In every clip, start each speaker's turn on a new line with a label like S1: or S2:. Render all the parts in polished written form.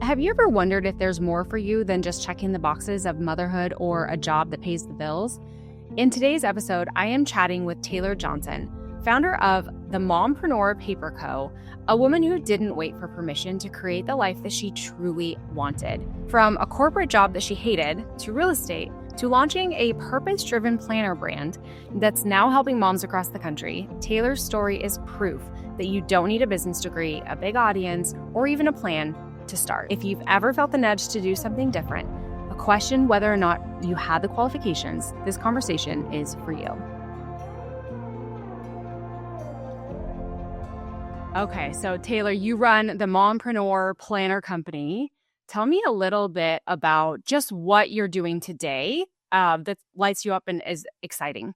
S1: Have you ever wondered if there's more for you than just checking the boxes of motherhood or a job that pays the bills? In today's episode, I am chatting with Taylor Johnson, founder of the Mompreneur Paper Co., a woman who didn't wait for permission to create the life that she truly wanted. From a corporate job that she hated, to real estate, to launching a purpose-driven planner brand that's now helping moms across the country, Taylor's story is proof that you don't need a business degree, a big audience, or even a plan to start. If you've ever felt the nudge to do something different, a question whether or not you had the qualifications, this conversation is for you. Okay, so Taylor, you run the Mompreneur Planner Company. Tell me a little bit about just what you're doing today that lights you up and is exciting.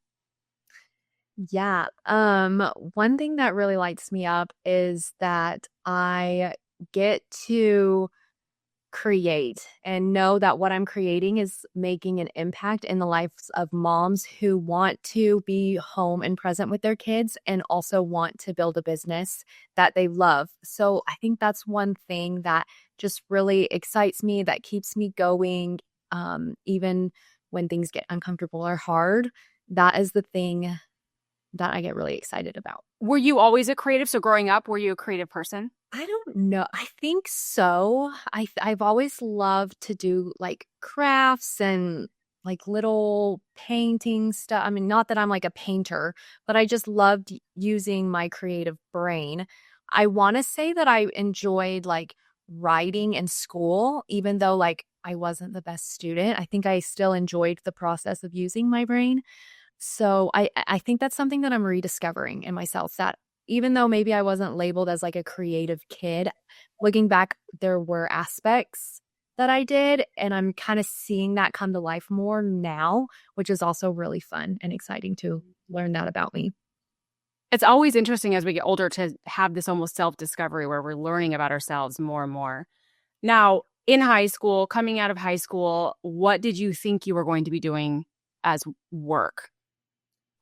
S2: Yeah. One thing that really lights me up is that I get to create and know that what I'm creating is making an impact in the lives of moms who want to be home and present with their kids and also want to build a business that they love. So I think that's one thing that just really excites me, that keeps me going, even when things get uncomfortable or hard. That is the thing that I get really excited about.
S1: Were you always a creative? So growing up, were you a creative person?
S2: I don't know. I think so. I've always loved to do like crafts and like little painting stuff. I mean, not that I'm like a painter, but I just loved using my creative brain. I want to say that I enjoyed like writing in school, even though like I wasn't the best student. I think I still enjoyed the process of using my brain. So I think that's something that I'm rediscovering in myself, that even though maybe I wasn't labeled as like a creative kid, looking back, there were aspects that I did, and I'm kind of seeing that come to life more now, which is also really fun and exciting to learn that about me.
S1: It's always interesting as we get older to have this almost self-discovery where we're learning about ourselves more and more. Now, in high school, coming out of high school, what did you think you were going to be doing as work?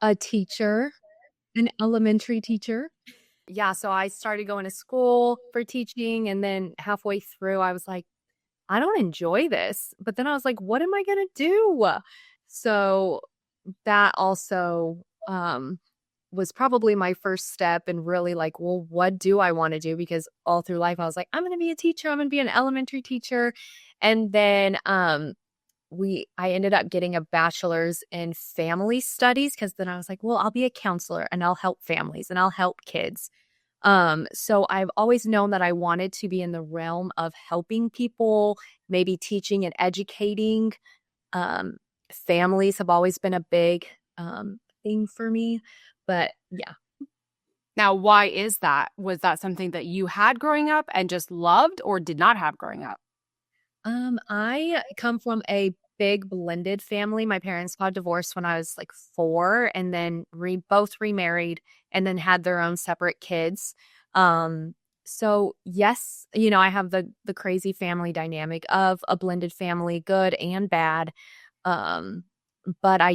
S2: A teacher, an elementary teacher. Yeah, so I started going to school for teaching, and then halfway through, I was like, I don't enjoy this. But then I was like, what am I going to do? So that also was probably my first step in really like, well, what do I want to do? Because all through life, I was like, I'm going to be a teacher. I'm going to be an elementary teacher. And then I ended up getting a bachelor's in family studies, because then I was like, well, I'll be a counselor and I'll help families and I'll help kids. So I've always known that I wanted to be in the realm of helping people, maybe teaching and educating. Families have always been a big thing for me, but yeah.
S1: Now, why is that? Was that something that you had growing up and just loved or did not have growing up?
S2: I come from a big blended family. My parents got divorced when I was like 4, and then both remarried and then had their own separate kids. So yes, I have the crazy family dynamic of a blended family, good and bad. But I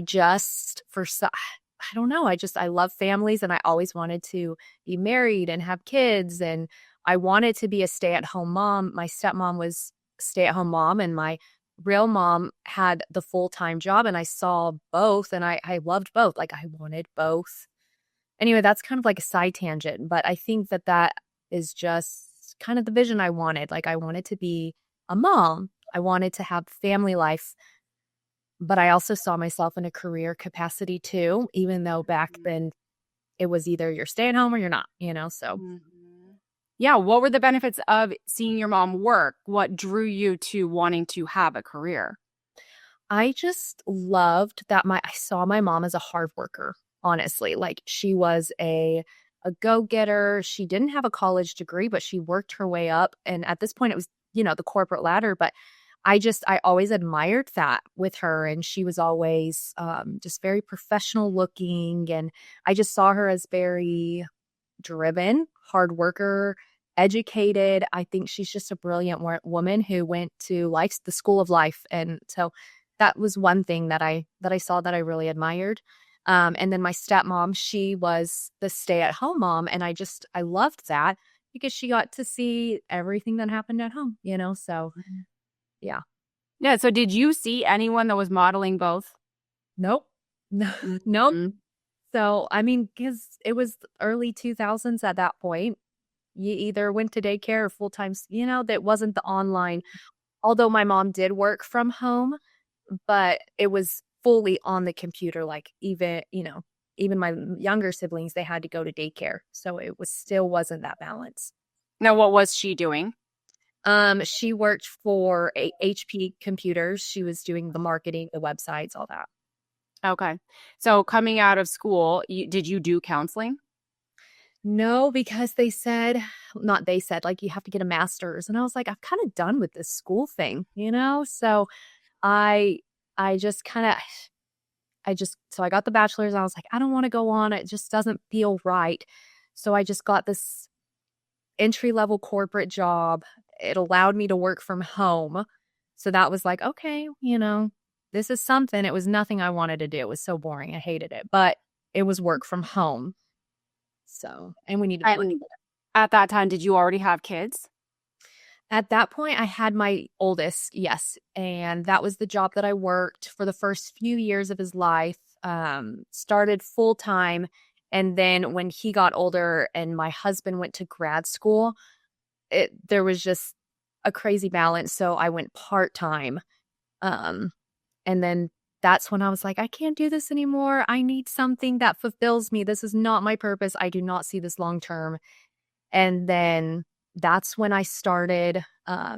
S2: don't know. I love families, and I always wanted to be married and have kids, and I wanted to be a stay-at-home mom. My stepmom was stay-at-home mom, and my real mom had the full-time job, and I saw both, and I loved both. Like, I wanted both. Anyway, that's kind of like a side tangent, but I think that is just kind of the vision I wanted. Like, I wanted to be a mom. I wanted to have family life, but I also saw myself in a career capacity too, even though back then it was either you're staying home or you're not, so.
S1: Yeah. What were the benefits of seeing your mom work? What drew you to wanting to have a career?
S2: I just loved that I saw my mom as a hard worker, honestly. Like, she was a go-getter. She didn't have a college degree, but she worked her way up. And at this point it was, the corporate ladder, but I always admired that with her. And she was always just very professional looking. And I just saw her as very driven, hard worker, educated. I think she's just a brilliant woman who went to the school of life. And so that was one thing that I saw that I really admired. And then my stepmom, she was the stay-at-home mom. And I loved that because she got to see everything that happened at home, so yeah.
S1: Yeah. So did you see anyone that was modeling both?
S2: Nope. No, nope.
S1: Mhm.
S2: So, I mean, because it was early 2000s at that point, you either went to daycare or full time, that wasn't the online. Although my mom did work from home, but it was fully on the computer. Like even my younger siblings, they had to go to daycare. So it was still wasn't that balance.
S1: Now, what was she doing?
S2: She worked for HP Computers. She was doing the marketing, the websites, all that.
S1: Okay. So coming out of school, did you do counseling?
S2: No, because not they said, like, you have to get a master's. And I was like, I'm kind of done with this school thing, So I, I just kind of, so I got the bachelor's and I was like, I don't want to go on. It just doesn't feel right. So I just got this entry level corporate job. It allowed me to work from home. So that was like, okay, this is something. It was nothing I wanted to do. It was so boring. I hated it, but it was work from home. So, and we needed money.
S1: And at that time, did you already have kids?
S2: At that point, I had my oldest, yes. And that was the job that I worked for the first few years of his life, started full time. And then when he got older and my husband went to grad school, there was just a crazy balance. So I went part time. And then that's when I was like, I can't do this anymore. I need something that fulfills me. This is not my purpose. I do not see this long term. And then that's when I started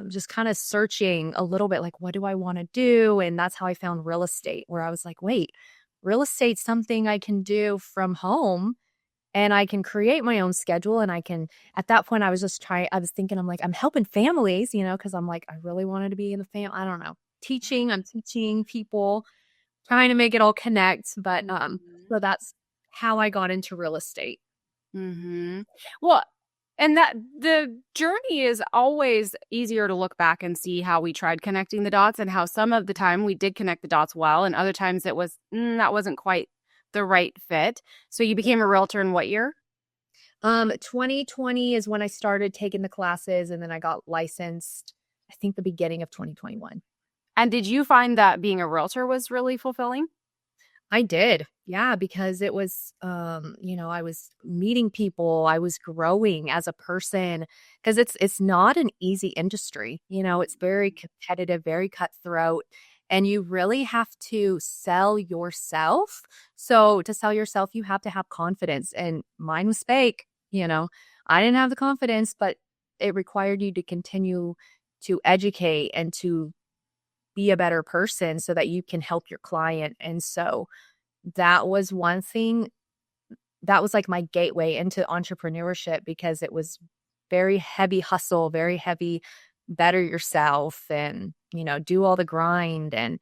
S2: just kind of searching a little bit, like, what do I want to do? And that's how I found real estate, where I was like, wait, real estate's something I can do from home and I can create my own schedule. And at that point, I was thinking, I'm like, I'm helping families, because I'm like, I really wanted to be in the family. I don't know, I'm teaching people, trying to make it all connect. But so that's how I got into real estate.
S1: Mm-hmm. Well, and that the journey is always easier to look back and see how we tried connecting the dots and how some of the time we did connect the dots well, and other times it was that wasn't quite the right fit. So you became a realtor in what year?
S2: 2020 is when I started taking the classes, and then I got licensed, I think the beginning of 2021.
S1: And did you find that being a realtor was really fulfilling?
S2: I did. Yeah, because it was, I was meeting people, I was growing as a person, because it's not an easy industry. It's very competitive, very cutthroat, and you really have to sell yourself. So to sell yourself, you have to have confidence, and mine was fake. I didn't have the confidence, but it required you to continue to educate and to be a better person so that you can help your client. And so that was one thing that was like my gateway into entrepreneurship, because it was very heavy hustle, very heavy better yourself and, do all the grind. And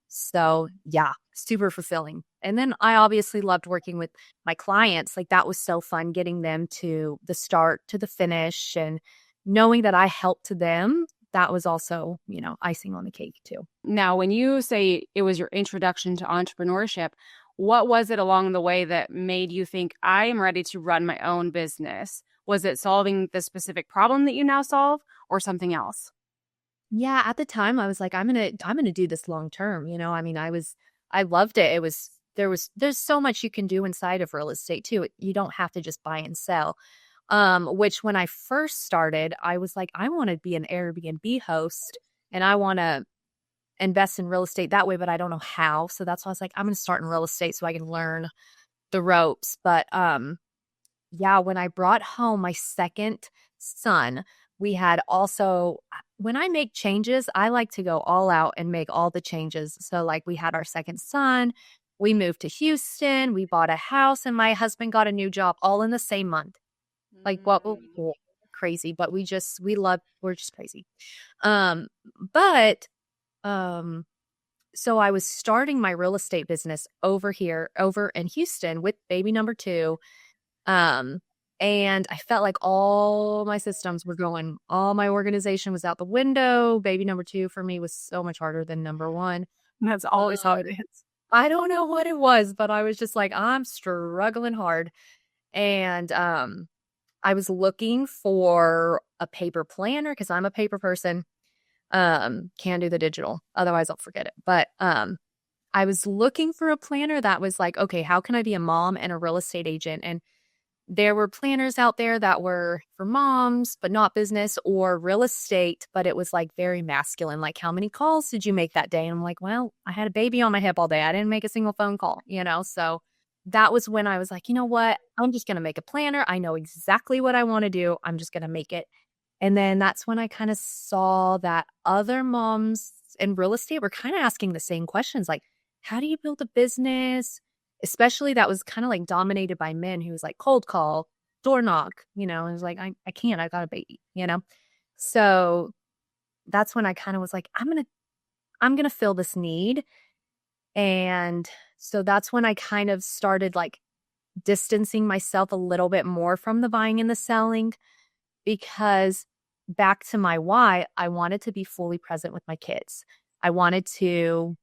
S2: so, yeah, super fulfilling. And then I obviously loved working with my clients. Like, that was so fun, getting them to the start to the finish and knowing that I helped them. That was also, icing on the cake too.
S1: Now, when you say it was your introduction to entrepreneurship, what was it along the way that made you think, I am ready to run my own business? Was it solving the specific problem that you now solve, or something else?
S2: Yeah, at the time I was like, I'm gonna do this long term. I loved it. There's so much you can do inside of real estate too. You don't have to just buy and sell. Which when I first started, I was like, I want to be an Airbnb host and I want to invest in real estate that way, but I don't know how. So that's why I was like, I'm going to start in real estate so I can learn the ropes. But yeah, when I brought home my second son, we had also, when I make changes, I like to go all out and make all the changes. So like, we had our second son, we moved to Houston, we bought a house, and my husband got a new job all in the same month. Like, what? Crazy, but we're just crazy. But so I was starting my real estate business over in Houston with baby number 2. And I felt like all my systems were going, all my organization was out the window. Baby number 2 for me was so much harder than number 1.
S1: That's always how it is.
S2: I don't know what it was, but I was just like, I'm struggling hard. And I was looking for a paper planner because I'm a paper person. Can't do the digital, otherwise I'll forget it. But I was looking for a planner that was like, okay, how can I be a mom and a real estate agent? And there were planners out there that were for moms, but not business or real estate, but it was like very masculine. Like, how many calls did you make that day? And I'm like, well, I had a baby on my hip all day. I didn't make a single phone call, you know? So that was when I was like, you know what? I'm just going to make a planner. I know exactly what I want to do. I'm just going to make it. And then that's when I kind of saw that other moms in real estate were kind of asking the same questions like, how do you build a business? Especially that was kind of like dominated by men who was like cold call, door knock, you know, and it was like, I can't, I got a baby, you know? So that's when I kind of was like, I'm gonna fill this need. And so that's when I kind of started like distancing myself a little bit more from the buying and the selling because back to my why, I wanted to be fully present with my kids. I wanted to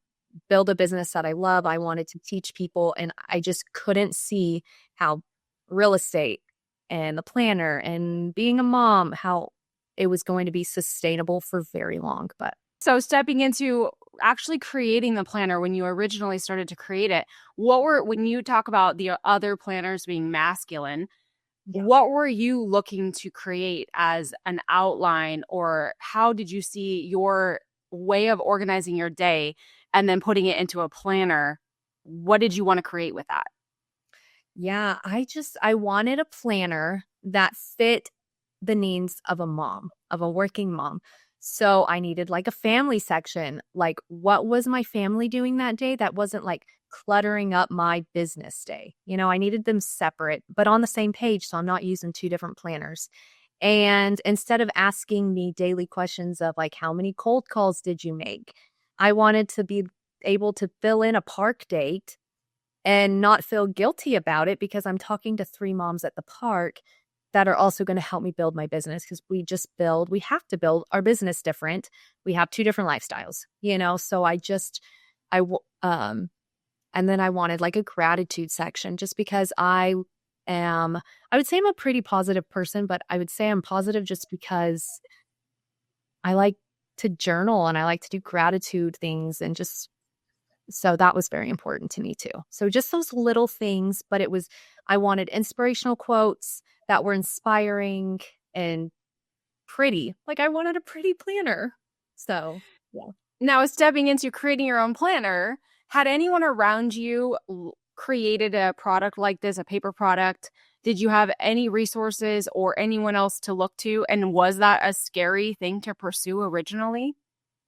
S2: build a business that I love. I wanted to teach people, and I just couldn't see how real estate and the planner and being a mom, how it was going to be sustainable for very long. But
S1: So stepping into actually creating the planner when you originally started to create it, when you talk about the other planners being masculine, what were you looking to create as an outline, or how did you see your way of organizing your day and then putting it into a planner? What did you want to create with that?
S2: yeah, I wanted a planner that fit the needs of a mom, of a working mom. So I needed like a family section. Like, what was my family doing that day that wasn't like cluttering up my business day? You know, I needed them separate, but on the same page. So I'm not using two different planners. And instead of asking me daily questions of like, how many cold calls did you make? I wanted to be able to fill in a park date and not feel guilty about it because I'm talking to three moms at the park that are also going to help me build my business because we have to build our business different. We have two different lifestyles, you know? So and then I wanted like a gratitude section just because I would say I'm a pretty positive person, but I would say I'm positive just because I like to journal and I like to do gratitude things and just so that was very important to me too. So just those little things, but I wanted inspirational quotes that were inspiring and pretty. Like I wanted a pretty planner. So, yeah.
S1: Now, stepping into creating your own planner, had anyone around you created a product like this, a paper product? Did you have any resources or anyone else to look to? And was that a scary thing to pursue originally?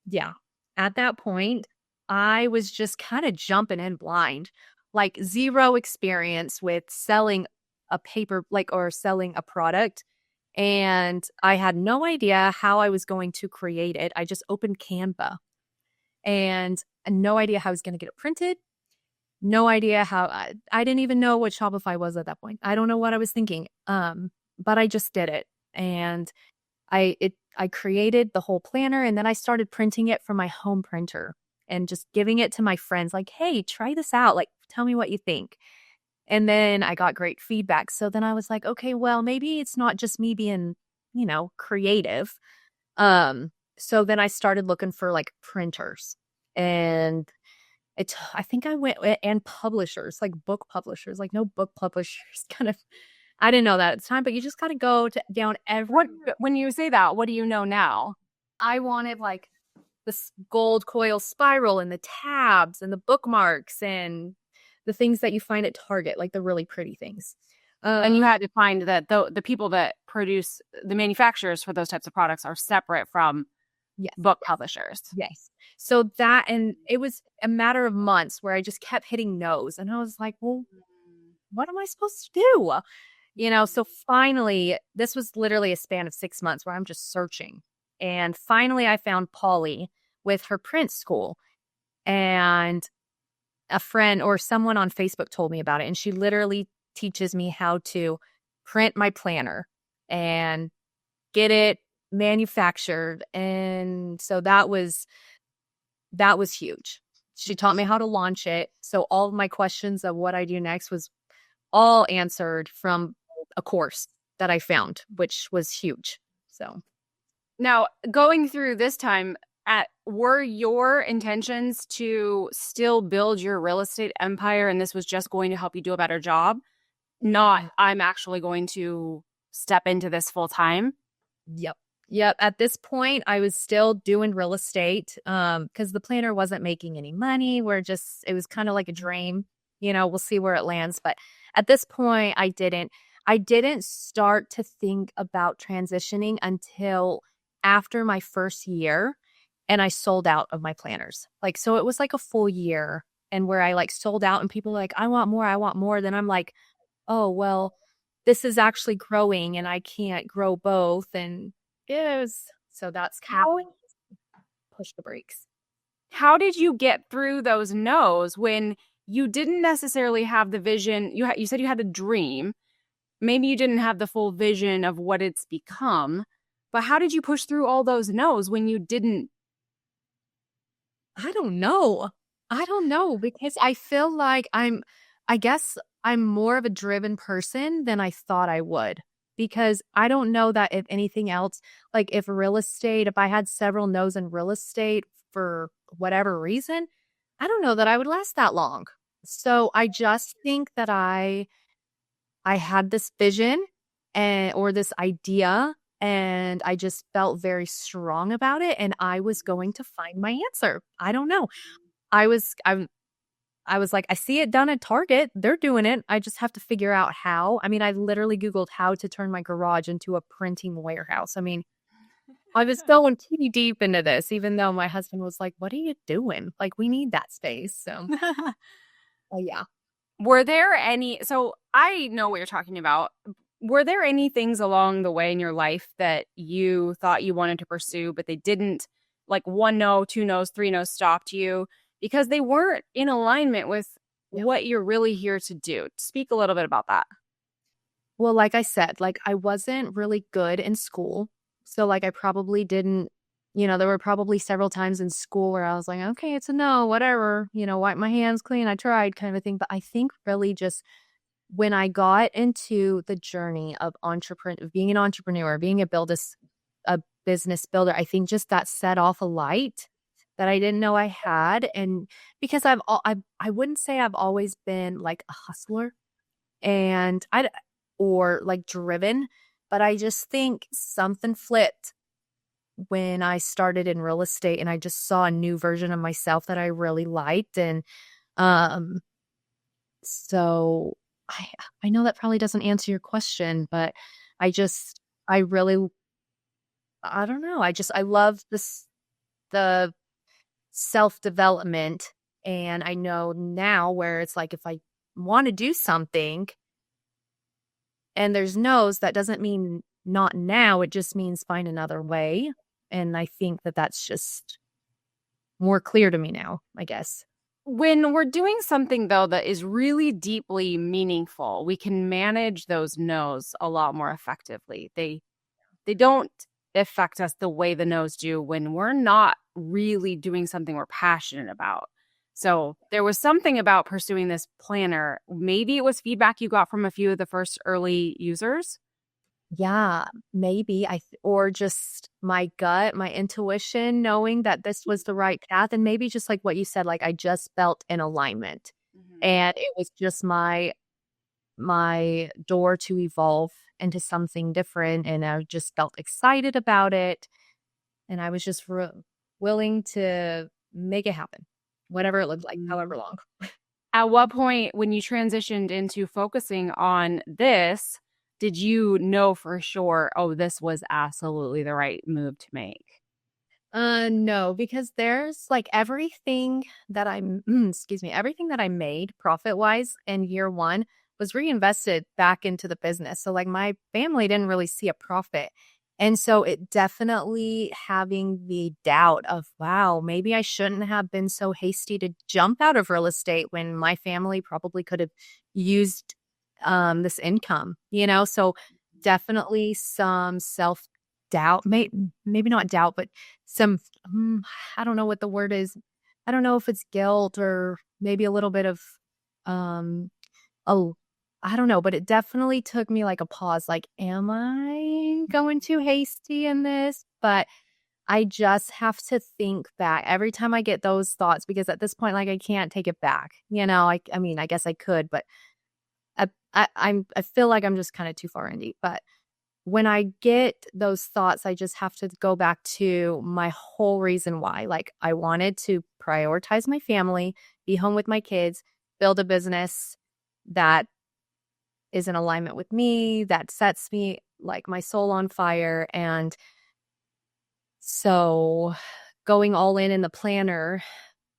S2: Yeah. At that point, I was just kind of jumping in blind, like zero experience with selling a paper, like, or selling a product. And I had no idea how I was going to create it. I just opened Canva and no idea how I was going to get it printed. No idea how I didn't even know what Shopify was at that point. I don't know what I was thinking. But I just did it. And I created the whole planner and then I started printing it from my home printer and just giving it to my friends like, "Hey, try this out. Like, tell me what you think." And then I got great feedback. So then I was like, "Okay, well, maybe it's not just me being, you know, creative." So then I started looking for like printers and I think I went and publishers, like book publishers, like no book publishers kind of I didn't know that at the time, but you just gotta go down every.
S1: When you say that, what do you know now?
S2: I wanted like this gold coil spiral and the tabs and the bookmarks and the things that you find at Target, like the really pretty things.
S1: And you had to find that the people that produce the manufacturers for those types of products are separate from
S2: Yes.
S1: book publishers.
S2: Yes. So that, and it was a matter of months where I just kept hitting no's. And I was like, well, what am I supposed to do? You know, so finally, this was literally a span of 6 months where I'm just searching. And finally, I found Polly with her print school. And a friend or someone on Facebook told me about it. And she literally teaches me how to print my planner and get it manufactured. And so that was huge. She taught me how to launch it. So all of my questions of what I do next was all answered from a course. that I found, which was huge. So
S1: Now, going through this time, were your intentions to still build your real estate empire and this was just going to help you do a better job? Not, I'm actually going to step into this full time?
S2: yep. Yep. At this point, I was still doing real estate because the planner wasn't making any money. It was kind of like a dream. We'll see where it lands. But at this point, I didn't start to think about transitioning until after my first year and I sold out of my planners. So it was like a full year and where I sold out and people were like, I want more, I want more. Then I'm like, oh, well, this is actually growing and I can't grow both. And so that's kind
S1: How
S2: of push the brakes.
S1: how did you get through those no's when you didn't necessarily have the vision? You said you had a dream. Maybe you didn't have the full vision of what it's become, but how did you push through all those no's when you didn't?
S2: I don't know. I don't know because I feel like I guess I'm more of a driven person than I thought I would because I don't know that if anything else, if I had several no's in real estate for whatever reason, I don't know that I would last that long. So I just think that I had this vision or this idea and I just felt very strong about it and I was going to find my answer. I don't know. I was like, I see it done at Target. They're doing it. I just have to figure out how. I mean, I literally Googled how to turn my garage into a printing warehouse. I mean, I was going too deep into this, even though my husband was like, what are you doing? We need that space. So, yeah.
S1: Were there any, so I know what you're talking about. Were there any things along the way in your life that you thought you wanted to pursue, but they didn't, like one no, two no's, three no's stopped you because they weren't in alignment with what you're really here to do? Speak a little bit about that.
S2: Well, like I said, I wasn't really good in school. So I probably didn't, there were probably several times in school where I was like, okay, it's a no, whatever, wipe my hands clean. I tried kind of a thing. But I think really just when I got into the journey of being an entrepreneur, being a business builder, I think just that set off a light that I didn't know I had. And because I wouldn't say I've always been like a hustler and or driven, but I just think something flipped when I started in real estate and I just saw a new version of myself that I really liked. And um so I know that probably doesn't answer your question, but I really I don't know. I love the self-development and I know now where it's like if I want to do something and there's no's, that doesn't mean not now. It just means find another way. And I think that that's just more clear to me now, I guess.
S1: When we're doing something, though, that is really deeply meaningful, we can manage those no's a lot more effectively. They don't affect us the way the no's do when we're not really doing something we're passionate about. So there was something about pursuing this planner. Maybe it was feedback you got from a few of the first early users.
S2: Yeah, maybe or just my gut, my intuition, knowing that this was the right path. And maybe just like what you said, I just felt in alignment and it was just my door to evolve into something different. And I just felt excited about it. And I was just willing to make it happen, whatever it looked like, however long.
S1: At what point, when you transitioned into focusing on this, did you know for sure, oh, this was absolutely the right move to make?
S2: No, because there's everything that everything that I made profit wise in year one was reinvested back into the business. So my family didn't really see a profit. And so it definitely having the doubt of, wow, maybe I shouldn't have been so hasty to jump out of real estate when my family probably could have used this income, So definitely some self doubt, maybe not doubt, but some, I don't know what the word is. I don't know if it's guilt or maybe a little bit of, um, I don't know, but it definitely took me like a pause, like, am I going too hasty in this? But I just have to think back every time I get those thoughts because at this point, like, I can't take it back. I mean, I guess I could, but I feel like I'm just kind of too far in deep. But when I get those thoughts, I just have to go back to my whole reason why. Like, I wanted to prioritize my family, be home with my kids, build a business that is in alignment with me, that sets me like my soul on fire. And so going all in the planner,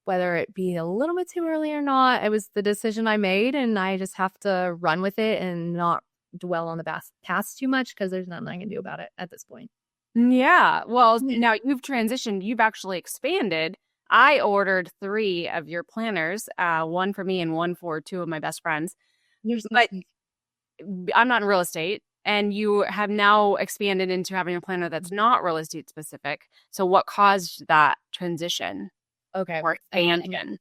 S2: whether it be a little bit too early or not, it was the decision I made, and I just have to run with it and not dwell on the past too much because there's nothing I can do about it at this point.
S1: Yeah. Well,
S2: Yeah.
S1: now you've transitioned, you've actually expanded. I ordered 3 of your planners, one for me and one for 2 of my best friends.
S2: You're so
S1: But
S2: sweet.
S1: I'm not in real estate, and you have now expanded into having a planner that's not real estate specific. So what caused that transition
S2: Okay.
S1: or expansion?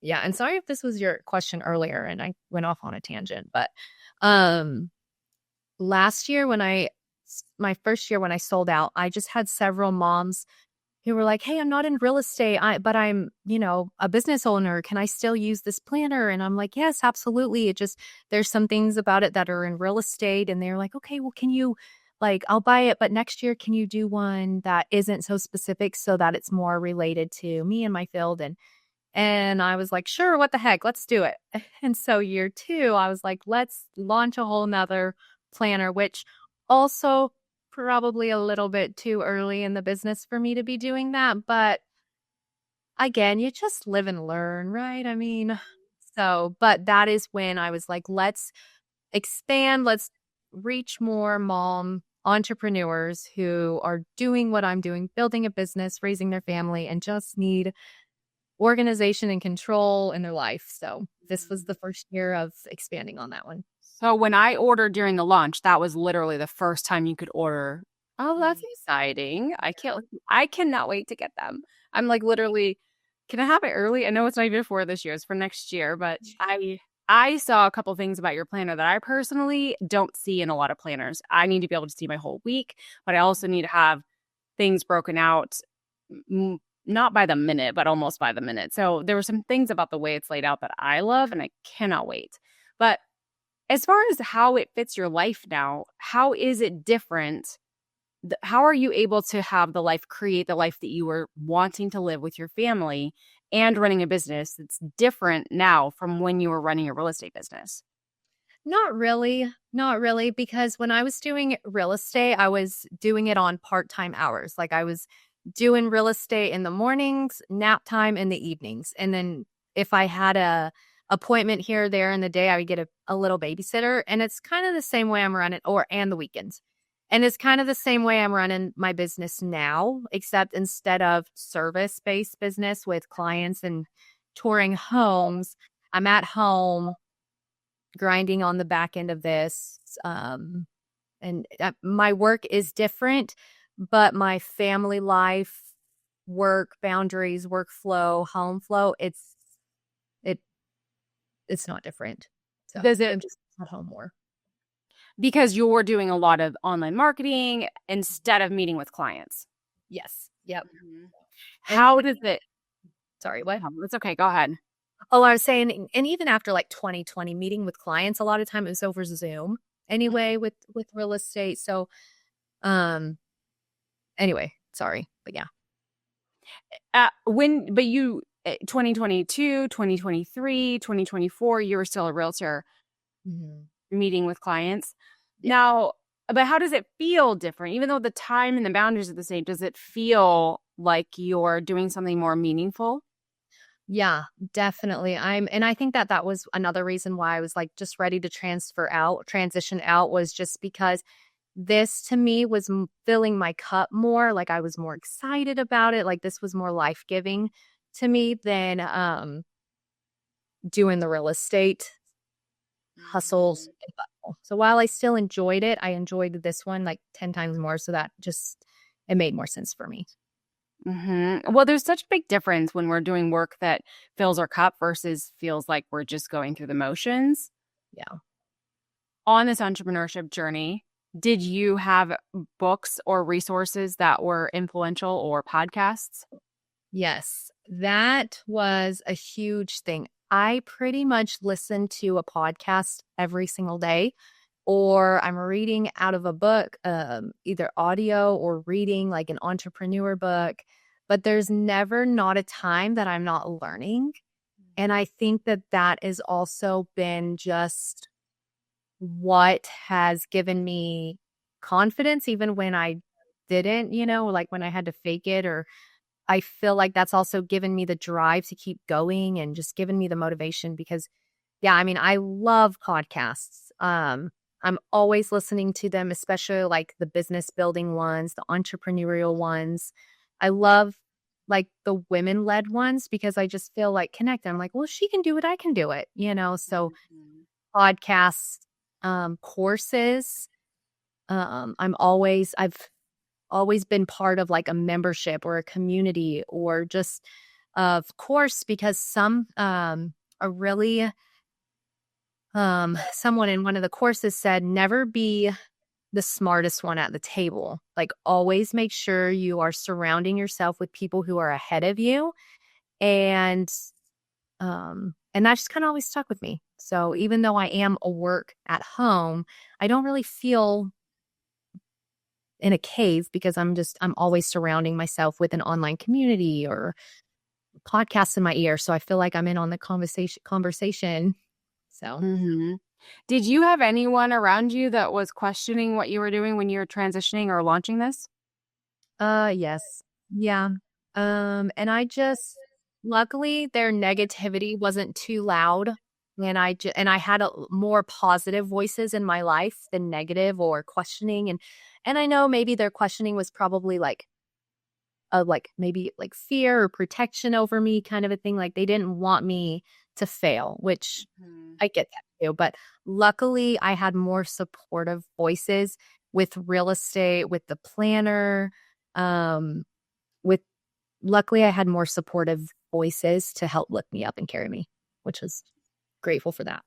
S2: Yeah, and sorry if this was your question earlier and I went off on a tangent, but um last year my first year when I sold out, I just had several moms who were like, "Hey, I'm not in real estate, but I'm, a business owner. Can I still use this planner?" And I'm like, "Yes, absolutely." It just there's some things about it that are in real estate, and they're like, "Okay, well, can you I'll buy it, but next year can you do one that isn't so specific so that it's more related to me and my field?" And I was like, "Sure, what the heck? Let's do it." And so year 2, I was like, "Let's launch a whole nother planner," which also probably a little bit too early in the business for me to be doing that. But again, you just live and learn, right? I mean, but that is when I was like, let's expand, let's reach more mom entrepreneurs who are doing what I'm doing, building a business, raising their family, and just need organization and control in their life. So this was the first year of expanding on that one.
S1: So when I ordered during the launch, that was literally the first time you could order. Oh, that's exciting. I cannot wait to get them. I'm like literally, can I have it early? I know it's not even for this year, it's for next year, but I saw a couple things about your planner that I personally don't see in a lot of planners. I need to be able to see my whole week, but I also need to have things broken out, not by the minute, but almost by the minute. So there were some things about the way it's laid out that I love, and I cannot wait. But as far as how it fits your life now, how is it different? How are you able to create the life that you were wanting to live with your family and running a business that's different now from when you were running a real estate business?
S2: Not really. Not really. Because when I was doing real estate, I was doing it on part-time hours. Like I was doing real estate in the mornings, nap time in the evenings. And then if I had a appointment here or there in the day, I would get a little babysitter. And it's kind of the same way I'm running and the weekends. And it's kind of the same way I'm running my business now, except instead of service-based business with clients and touring homes, I'm at home grinding on the back end of this. And my work is different, but my family life, work boundaries, workflow, home flow, it it's not different. So
S1: Does
S2: I'm
S1: it,
S2: just at home more.
S1: because you're doing a lot of online marketing instead of meeting with clients?
S2: Yes. Yep.
S1: Mhm.
S2: And
S1: How does it?
S2: sorry, what?
S1: It's okay. Go ahead.
S2: Oh, I was saying, and even after like 2020 meeting with clients, a lot of time it was over Zoom anyway with real estate. So, um, anyway, sorry, but yeah.
S1: But you, 2022, 2023, 2024, you were still a realtor
S2: Mhm.
S1: meeting with clients.
S2: Yeah.
S1: Now, but how does it feel different? Even though the time and the boundaries are the same, does it feel like you're doing something more meaningful?
S2: Yeah, definitely. And I think that was another reason why I was like just ready to transition out was just because this to me was filling my cup more. Like I was more excited about it. Like this was more life-giving to me than doing the real estate hustles and bustle. So while I still enjoyed it, I enjoyed this one like 10 times more. So that just it made more sense for me.
S1: Well, there's such a big difference when we're doing work that fills our cup versus feels like we're just going through the motions.
S2: Yeah.
S1: on this entrepreneurship journey, did you have books or resources that were influential or podcasts?
S2: Yes, that was a huge thing. I pretty much listen to a podcast every single day, or I'm reading out of a book, either audio or reading like an entrepreneur book. But there's never not a time that I'm not learning. And I think that that has also been just what has given me confidence, even when I didn't, like when I had to fake it, or I feel like that's also given me the drive to keep going and just given me the motivation because, yeah, I mean, I love podcasts. I'm always listening to them, especially like the business building ones, the entrepreneurial ones. I love like the women led ones because I just feel like connected. I'm like, well, she can do it. I can do it, So podcasts, courses. I've always been part of like a membership or a community or just of course because some a really someone in one of the courses said never be the smartest one at the table, like always make sure you are surrounding yourself with people who are ahead of you, and that just kind of always stuck with me. So even though I am a work at home, I don't really feel in a cave because I'm always surrounding myself with an online community or podcasts in my ear. So I feel like I'm in on the conversation. So,
S1: Mm-hmm. Did you have anyone around you that was questioning what you were doing when you were transitioning or launching this?
S2: yes. Yeah. And luckily their negativity wasn't too loud. And I had more positive voices in my life than negative or questioning. And I know maybe their questioning was probably like maybe like fear or protection over me kind of a thing. Like they didn't want me to fail, which I get that too. But luckily I had more supportive voices with real estate, with the planner, with luckily I had more supportive voices to help lift me up and carry me, which was grateful for that.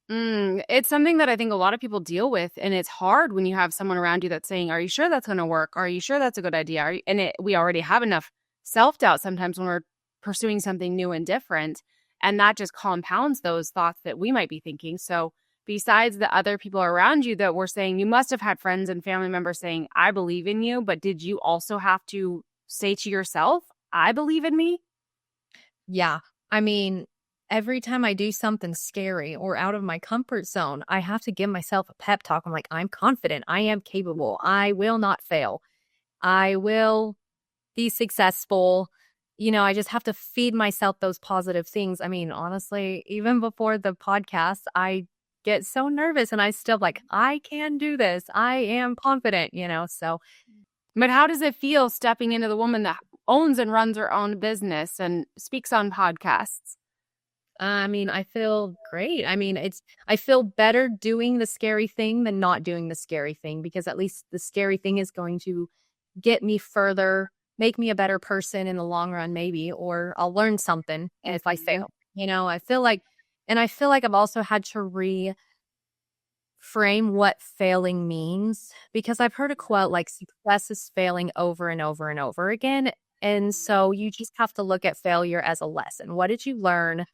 S1: It's something that I think a lot of people deal with, and it's hard when you have someone around you that's saying, "Are you sure that's going to work? Are you sure that's a good idea?" We already have enough self-doubt sometimes when we're pursuing something new and different, and that just compounds those thoughts that we might be thinking. So, besides the other people around you that were saying, you must have had friends and family members saying, "I believe in you," but did you also have to say to yourself, "I believe in me"?
S2: Yeah. I mean, every time I do something scary or out of my comfort zone, I have to give myself a pep talk. I'm like, I'm confident. I am capable. I will not fail. I will be successful. I just have to feed myself those positive things. I mean, honestly, even before the podcast, I get so nervous and I still like, I can do this. I am confident. So
S1: But how does it feel stepping into the woman that owns and runs her own business and speaks on podcasts?
S2: I mean, I feel great. I mean, I feel better doing the scary thing than not doing the scary thing because at least the scary thing is going to get me further, make me a better person in the long run, maybe, or I'll learn something if I fail. I feel like I've also had to reframe what failing means because I've heard a quote like success is failing over and over and over again. And so you just have to look at failure as a lesson. What did you learn?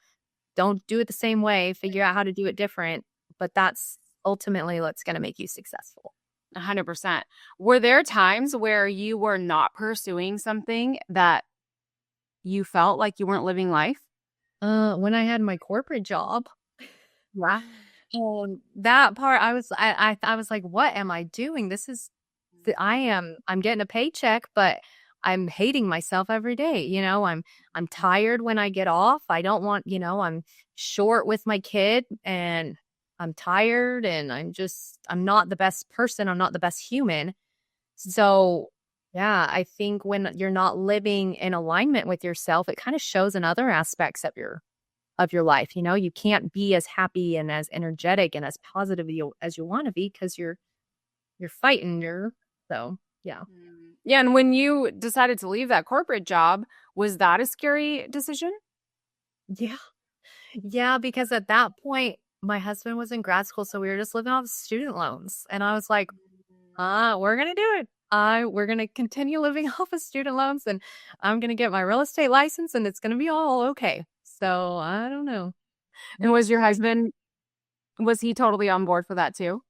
S2: Don't do it the same way, figure out how to do it different, but that's ultimately what's gonna make you successful.
S1: 100%. Were there times where you were not pursuing something that you felt like you weren't living life?
S2: When I had my corporate job,
S1: Yeah.
S2: that part I was like, "What am I doing? This is I'm getting a paycheck, but I'm hating myself every day, I'm tired when I get off. I don't want, I'm short with my kid and I'm tired and I'm not the best person. I'm not the best human. So, yeah, I think when you're not living in alignment with yourself, it kind of shows in other aspects of your life. You can't be as happy and as energetic and as positive as you want to be because you're fighting so yeah.
S1: Yeah, and when you decided to leave that corporate job, was that a scary decision?
S2: Yeah. Yeah, because at that point, my husband was in grad school, so we were just living off student loans. And I was like, we're going to do it. We're going to continue living off of student loans, and I'm going to get my real estate license, and it's going to be all okay. So I don't know.
S1: And was your husband, was he totally on board for that too?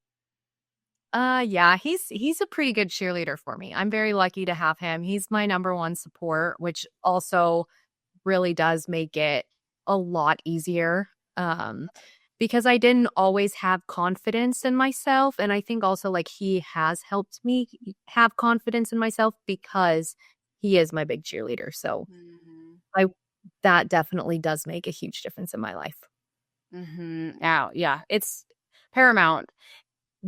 S2: Yeah, he's a pretty good cheerleader for me. I'm very lucky to have him. He's my number one support, which also really does make it a lot easier. Because I didn't always have confidence in myself. And I think also like he has helped me have confidence in myself because he is my big cheerleader. So I that definitely does make a huge difference in my life.
S1: Yeah, it's paramount.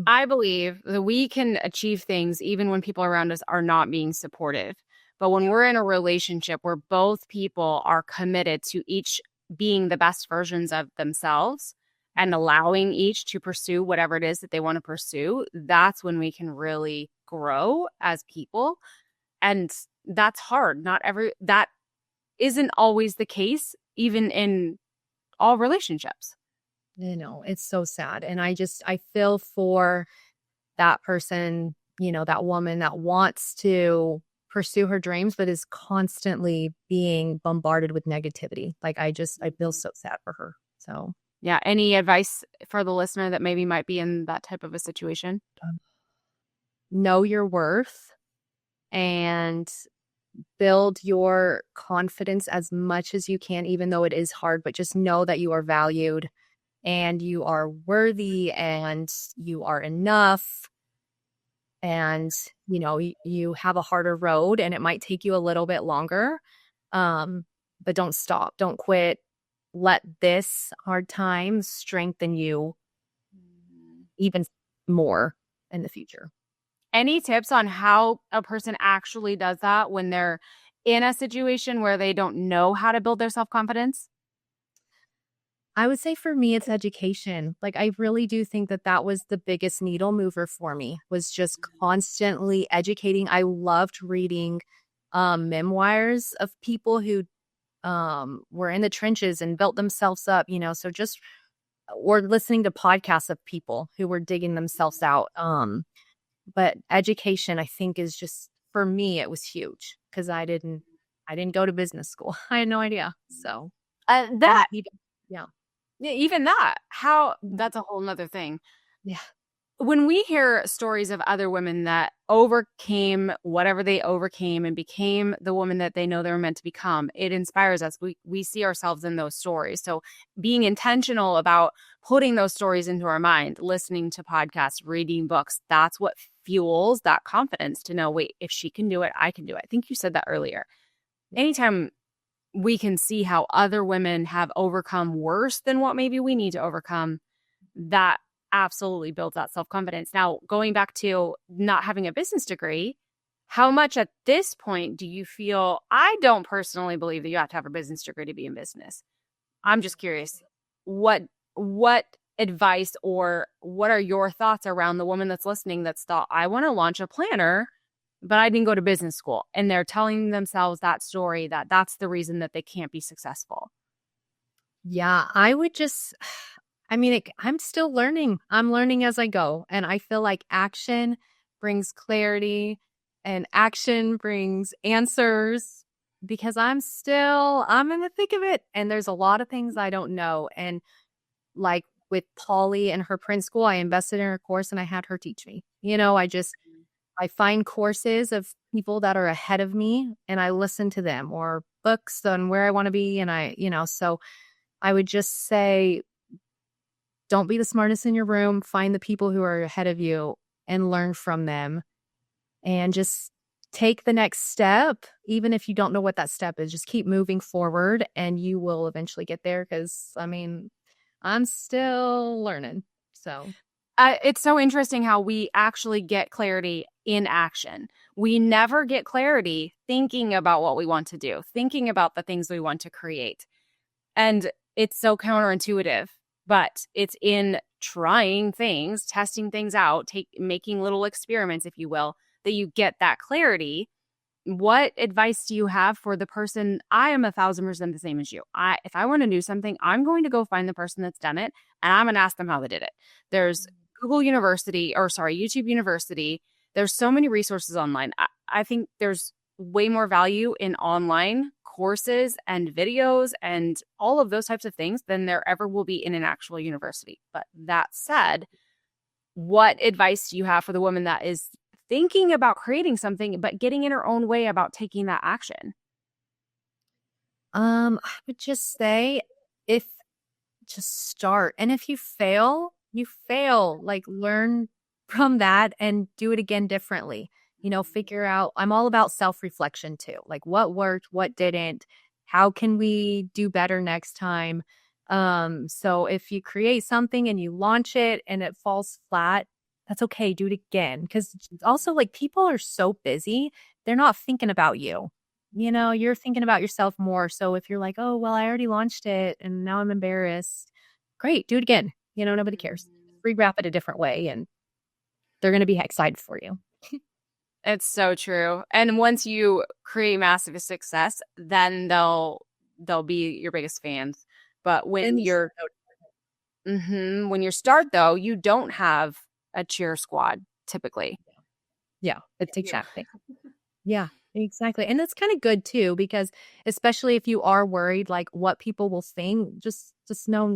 S1: I believe that we can achieve things even when people around us are not being supportive. But when we're in a relationship where both people are committed to each being the best versions of themselves and allowing each to pursue whatever it is that they want to pursue, that's when we can really grow as people. And that's hard. That isn't always the case, even in all relationships.
S2: It's so sad. And I feel for that person, that woman that wants to pursue her dreams, but is constantly being bombarded with negativity. Like I feel so sad for her. So
S1: yeah. Any advice for the listener that maybe might be in that type of a situation?
S2: Know your worth and build your confidence as much as you can, even though it is hard, but just know that you are valued and you are worthy and you are enough. And, you have a harder road and it might take you a little bit longer. But don't stop. Don't quit. Let this hard time strengthen you even more in the future.
S1: Any tips on how a person actually does that when they're in a situation where they don't know how to build their self-confidence?
S2: I would say for me, it's education. Like, I really do think that was the biggest needle mover for me, was just constantly educating. I loved reading memoirs of people who were in the trenches and built themselves up, or listening to podcasts of people who were digging themselves out. But education, I think, is just, for me, it was huge because I didn't go to business school. I had no idea. So
S1: that
S2: yeah.
S1: Even that, that's a whole nother thing.
S2: Yeah.
S1: When we hear stories of other women that overcame whatever they overcame and became the woman that they know they were meant to become, it inspires us. We see ourselves in those stories. So being intentional about putting those stories into our mind, listening to podcasts, reading books, that's what fuels that confidence to know, wait, if she can do it, I can do it. I think you said that earlier. Anytime we can see how other women have overcome worse than what maybe we need to overcome, that absolutely builds that self-confidence. Now, going back to not having a business degree, how much at this point do you feel? I don't personally believe that you have to have a business degree to be in business. I'm just curious, what advice or what are your thoughts around the woman that's listening that's thought, I want to launch a planner, but I didn't go to business school, and they're telling themselves that story, that's the reason that they can't be successful?
S2: Yeah, I would just, I'm still learning. I'm learning as I go. And I feel like action brings clarity and action brings answers, because I'm in the thick of it. And there's a lot of things I don't know. And like with Polly and her print school, I invested in her course and I had her teach me. I find courses of people that are ahead of me and I listen to them, or books on where I want to be. And so I would just say, don't be the smartest in your room. Find the people who are ahead of you and learn from them, and just take the next step. Even if you don't know what that step is, just keep moving forward and you will eventually get there. Cause I'm still learning. So
S1: it's so interesting how we actually get clarity in action. We never get clarity thinking about what we want to do, thinking about the things we want to create. And it's so counterintuitive, but it's in trying things, testing things out, making little experiments, if you will, that you get that clarity. What advice do you have for the person? I am 1,000% the same as you. If I want to do something, I'm going to go find the person that's done it and I'm going to ask them how they did it. There's Google University, or sorry, YouTube University. There's so many resources online. I think there's way more value in online courses and videos and all of those types of things than there ever will be in an actual university. But that said, what advice do you have for the woman that is thinking about creating something, but getting in her own way about taking that action?
S2: I would just say, if just start. And if you fail, you fail. Like, learn from that and do it again differently. Figure out, I'm all about self-reflection too. Like, what worked, what didn't, how can we do better next time? So if you create something and you launch it and it falls flat, that's okay. Do it again. Because also, like, people are so busy, they're not thinking about you. You're thinking about yourself more. So if you're like, oh, well, I already launched it and now I'm embarrassed, great, do it again. Nobody cares. Rewrap it a different way and they're going to be excited for you.
S1: It's so true. And once you create massive success, then they'll be your biggest fans. But when when you start though, you don't have a cheer squad typically.
S2: Yeah, it's exactly. Yeah, exactly. And it's kind of good too, because especially if you are worried like what people will think, just know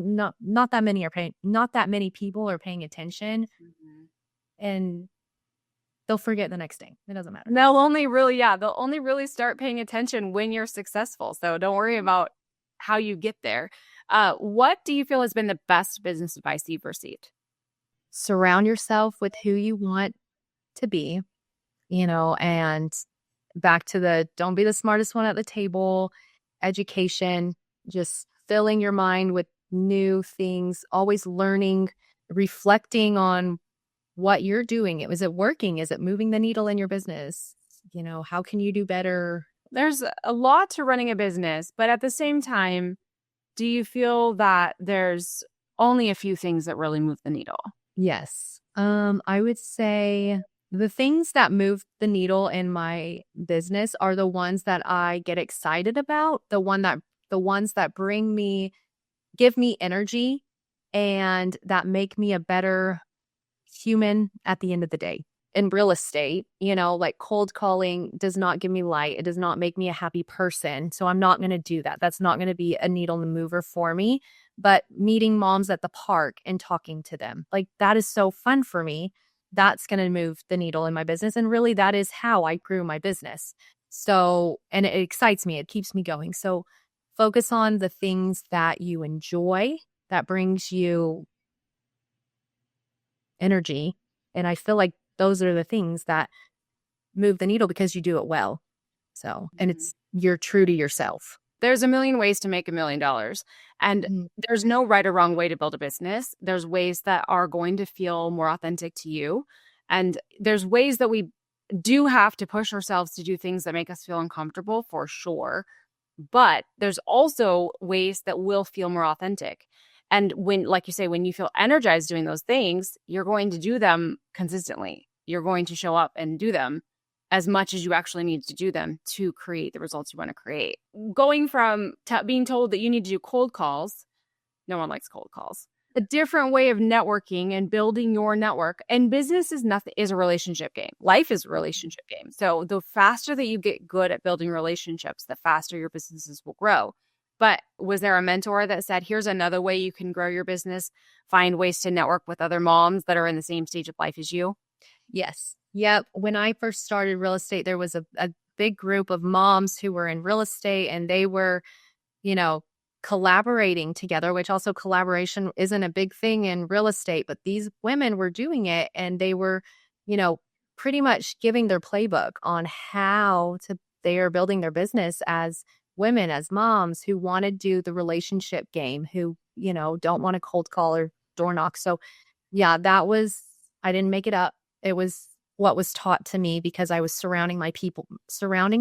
S2: not that many people are paying attention, and they'll forget the next day. It doesn't matter.
S1: They'll only really start paying attention when you're successful. So don't worry about how you get there. What do you feel has been the best business advice you've received?
S2: Surround yourself with who you want to be, and back to the don't be the smartest one at the table, education, just filling your mind with new things, always learning, reflecting on what you're doing. Is it working? Is it moving the needle in your business? How can you do better?
S1: There's a lot to running a business, but at the same time, do you feel that there's only a few things that really move the needle?
S2: Yes. I would say the things that move the needle in my business are the ones that I get excited about, the ones that give me energy and that make me a better human at the end of the day. In real estate, like cold calling does not give me light. It does not make me a happy person. So I'm not going to do that. That's not going to be a needle mover for me. But meeting moms at the park and talking to them, like, that is so fun for me. That's going to move the needle in my business. And really, that is how I grew my business. So, and it excites me. It keeps me going. So focus on the things that you enjoy, that brings you energy. And I feel like those are the things that move the needle because you do it well. So, and you're true to yourself.
S1: There's a million ways to make $1 million. And there's no right or wrong way to build a business. There's ways that are going to feel more authentic to you. And there's ways that we do have to push ourselves to do things that make us feel uncomfortable, for sure. But there's also ways that will feel more authentic. And like you say, when you feel energized doing those things, you're going to do them consistently. You're going to show up and do them as much as you actually need to do them to create the results you want to create. Going from being told that you need to do cold calls, no one likes cold calls. A different way of networking and building your network. And business is a relationship game. Life is a relationship game. So the faster that you get good at building relationships, the faster your businesses will grow. But was there a mentor that said, here's another way you can grow your business, find ways to network with other moms that are in the same stage of life as you?
S2: Yes. Yep. When I first started real estate, there was a big group of moms who were in real estate, and they were, collaborating together, which also collaboration isn't a big thing in real estate, but these women were doing it, and they were, pretty much giving their playbook on they are building their business as women, as moms who want to do the relationship game, who, don't want to cold call or door knock. So yeah, I didn't make it up. It was what was taught to me because I was surrounding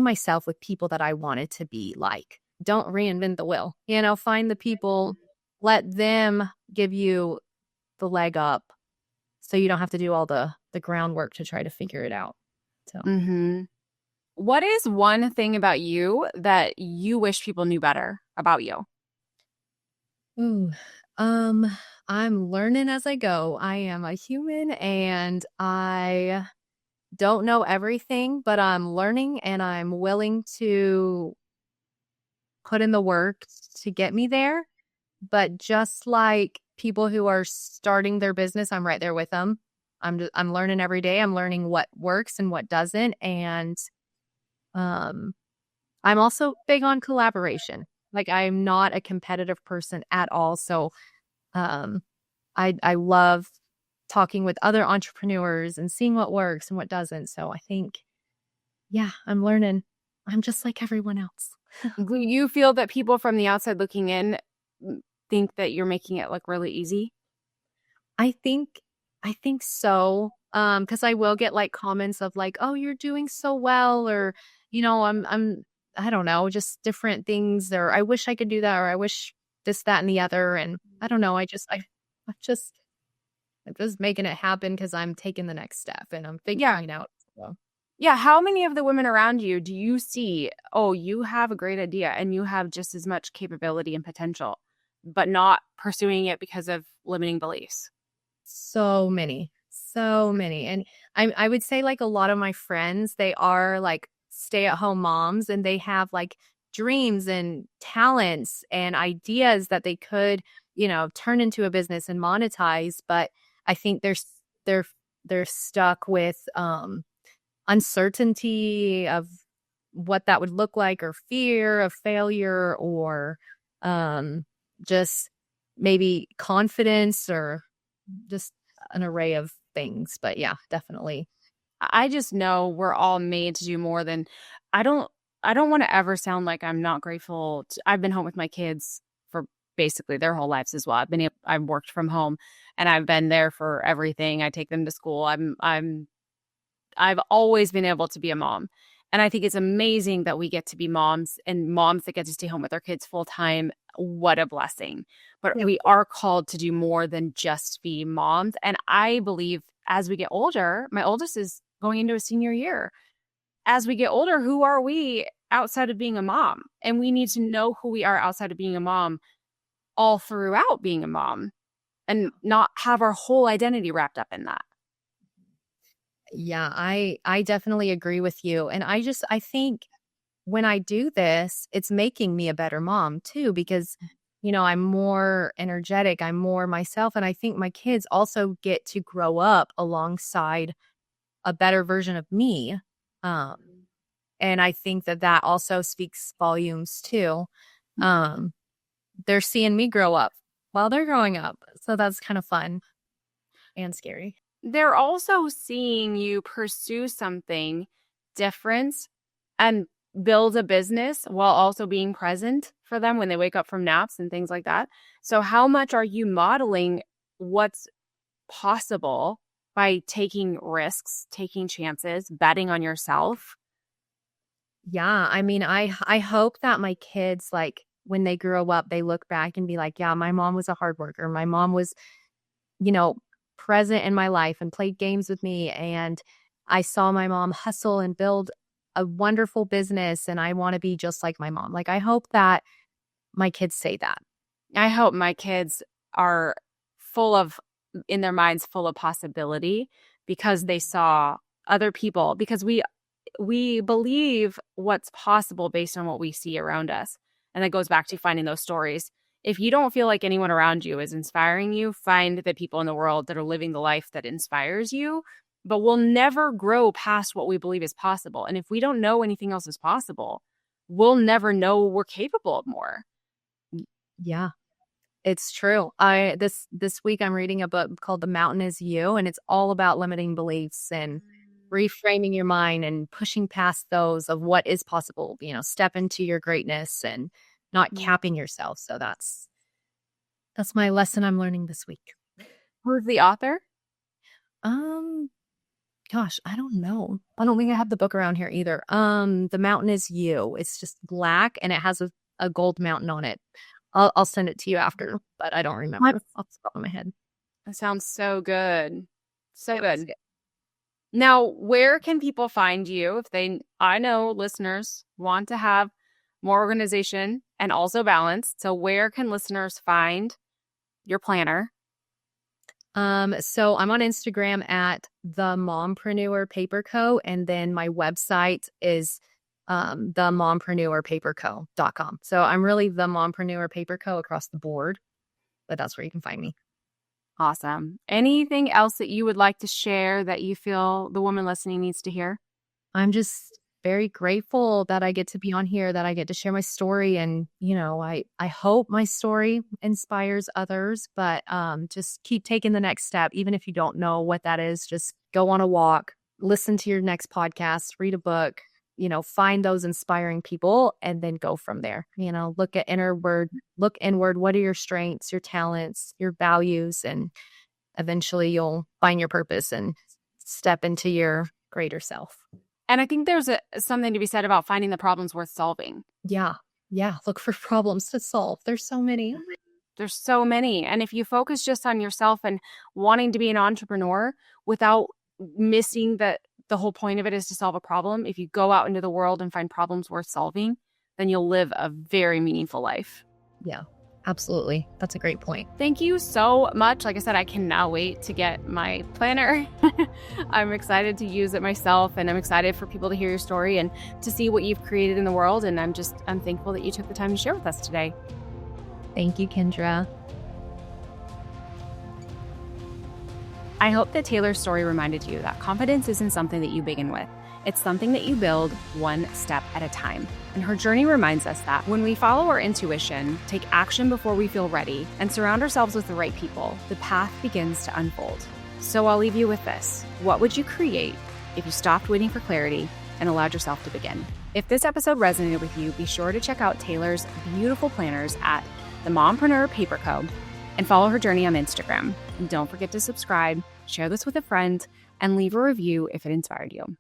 S2: myself with people that I wanted to be like. Don't reinvent the wheel. Find the people, let them give you the leg up so you don't have to do all the groundwork to try to figure it out. So
S1: What is one thing about you that you wish people knew better about you?
S2: Ooh, um, I'm learning as I go. I am a human and I don't know everything, but I'm learning and I'm willing to put in the work to get me there. But just like people who are starting their business, I'm right there with them. I'm learning every day. I'm learning what works and what doesn't. And um I'm also big on collaboration. Like I'm not a competitive person at all. So um I love talking with other entrepreneurs and seeing what works and what doesn't. So I think, yeah, I'm learning. I'm just like everyone else.
S1: Do you feel that people from the outside looking in think that you're making it look really easy?
S2: I think I think so. Because I will get like comments of like, "Oh, you're doing so well," or I'm I don't know, just different things, or I wish I could do that, or I wish this, that, and the other. And I don't know. I'm just making it happen because I'm taking the next step and I'm
S1: Yeah.
S2: figuring it out. So.
S1: Yeah. How many of the women around you do you see, oh, you have a great idea and you have just as much capability and potential, but not pursuing it because of limiting beliefs?
S2: So many, so many. And I would say like a lot of my friends, they are like stay-at-home moms and they have like dreams and talents and ideas that they could, turn into a business and monetize, but I think they're they're stuck with uncertainty of what that would look like, or fear of failure, or um just maybe confidence, or just an array of things. But yeah, definitely.
S1: I just know we're all made to do more than I don't I don't want to ever sound like I'm not grateful. I've been home with my kids for basically their whole lives as well. I've worked from home and I've been there for everything. I take them to school. I've always been able to be a mom. And I think it's amazing that we get to be moms and moms that get to stay home with their kids full time. What a blessing. But
S2: Yeah.
S1: we are called to do more than just be moms. And I believe as we get older, my oldest is going into a senior year. As we get older, who are we outside of being a mom? And we need to know who we are outside of being a mom all throughout being a mom and not have our whole identity wrapped up in that.
S2: Yeah, I definitely agree with you. And I think when I do this, it's making me a better mom too, because I'm more energetic, I'm more myself, and I think my kids also get to grow up alongside a better version of me. Um and I think that that also speaks volumes too. Um they're seeing me grow up while they're growing up. So that's kind of fun and scary.
S1: They're also seeing you pursue something different and build a business while also being present for them when they wake up from naps and things like that. So, how much are you modeling what's possible by taking risks, taking chances, betting on yourself?
S2: Yeah, I mean, I hope that my kids, like, when they grow up, they look back and be like, "Yeah, my mom was a hard worker. My mom was, you know, present in my life and played games with me, and I saw my mom hustle and build a wonderful business, and I wanna be just like my mom." Like, I hope that my kids say that.
S1: I hope my kids are full of, in their minds, full of possibility because they saw other people, because we believe what's possible based on what we see around us. And that goes back to finding those stories. If you don't feel like anyone around you is inspiring you, find the people in the world that are living the life that inspires you. But we'll never grow past what we believe is possible. And if we don't know anything else is possible, we'll never know we're capable of more.
S2: Yeah. It's true. This week I'm reading a book called The Mountain Is You, and it's all about limiting beliefs and reframing your mind and pushing past those of what is possible, step into your greatness and not capping yourself. So that's my lesson I'm learning this week.
S1: Who's the author?
S2: Um gosh, I don't know. I don't think I have the book around here either. The Mountain Is You. It's just black and it has a gold mountain on it. I'll send it to you after, but I don't remember off the top of my head.
S1: That sounds so good. So
S2: It was
S1: good. Now, where can people find you if I know listeners want to have more organization and also balance. So where can listeners find your planner?
S2: So I'm on Instagram at the Mompreneur Paper Co. And then my website is the mompreneurpaperco.com. So I'm really the Mompreneur Paper Co. across the board, but that's where you can find me.
S1: Awesome. Anything else that you would like to share that you feel the woman listening needs to hear?
S2: I'm just very grateful that I get to be on here, that I get to share my story. And, I hope my story inspires others, but just keep taking the next step. Even if you don't know what that is, just go on a walk, listen to your next podcast, read a book, find those inspiring people and then go from there. Look inward. What are your strengths, your talents, your values? And eventually you'll find your purpose and step into your greater self.
S1: And I think there's something to be said about finding the problems worth solving.
S2: Yeah. Look for problems to solve. There's so many.
S1: And if you focus just on yourself and wanting to be an entrepreneur without missing the whole point of it is to solve a problem, if you go out into the world and find problems worth solving, then you'll live a very meaningful life.
S2: Yeah, absolutely. That's a great point.
S1: Thank you so much. Like I said, I cannot wait to get my planner. I'm excited to use it myself, and I'm excited for people to hear your story and to see what you've created in the world. And I'm thankful that you took the time to share with us today.
S2: Thank you, Kendra.
S1: I hope that Taylor's story reminded you that confidence isn't something that you begin with. It's something that you build one step at a time. And her journey reminds us that when we follow our intuition, take action before we feel ready, and surround ourselves with the right people, the path begins to unfold. So I'll leave you with this. What would you create if you stopped waiting for clarity and allowed yourself to begin? If this episode resonated with you, be sure to check out Taylor's beautiful planners at the Mompreneur Paper Co. and follow her journey on Instagram. And don't forget to subscribe, share this with a friend, and leave a review if it inspired you.